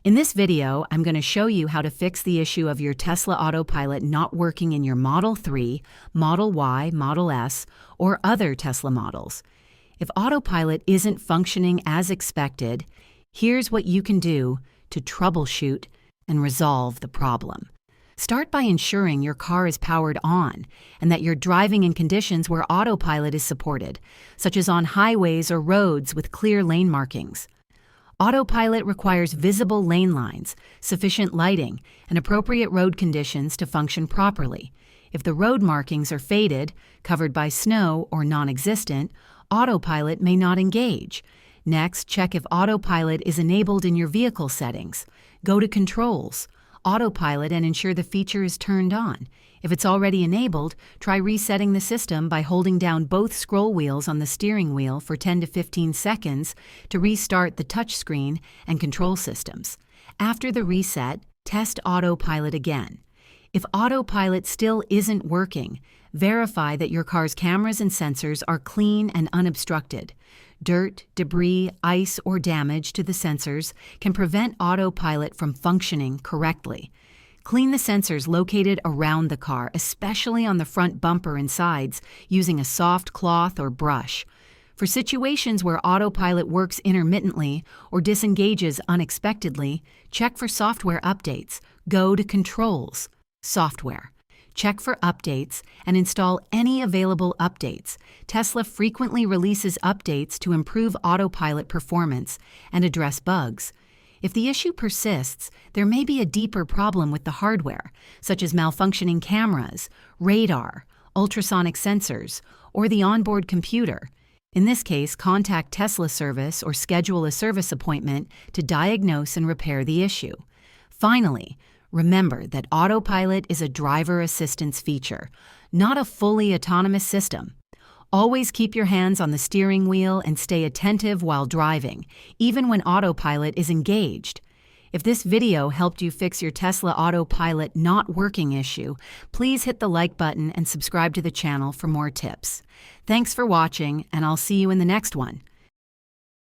In this video, I'm going to show you how to fix the issue of your Tesla Autopilot not working in your Model 3, Model Y, Model S, or other Tesla models. If Autopilot isn't functioning as expected, here's what you can do to troubleshoot and resolve the problem. Start by ensuring your car is powered on and that you're driving in conditions where Autopilot is supported, such as on highways or roads with clear lane markings. Autopilot requires visible lane lines, sufficient lighting, and appropriate road conditions to function properly. If the road markings are faded, covered by snow, or non-existent, Autopilot may not engage. Next, check if Autopilot is enabled in your vehicle settings. Go to Controls, Autopilot, and ensure the feature is turned on. If it's already enabled, try resetting the system by holding down both scroll wheels on the steering wheel for 10 to 15 seconds to restart the touchscreen and control systems. After the reset, test Autopilot again. If Autopilot still isn't working, verify that your car's cameras and sensors are clean and unobstructed. Dirt, debris, ice, or damage to the sensors can prevent Autopilot from functioning correctly. Clean the sensors located around the car, especially on the front bumper and sides, using a soft cloth or brush. For situations where Autopilot works intermittently or disengages unexpectedly, check for software updates. Go to Controls, Software. Check for updates and install any available updates. Tesla frequently releases updates to improve Autopilot performance and address bugs. If the issue persists, there may be a deeper problem with the hardware, such as malfunctioning cameras, radar, ultrasonic sensors, or the onboard computer. In this case, contact Tesla service or schedule a service appointment to diagnose and repair the issue. Finally, remember that Autopilot is a driver assistance feature, not a fully autonomous system. Always keep your hands on the steering wheel and stay attentive while driving, even when Autopilot is engaged. If this video helped you fix your Tesla Autopilot not working issue, please hit the like button and subscribe to the channel for more tips. Thanks for watching, and I'll see you in the next one.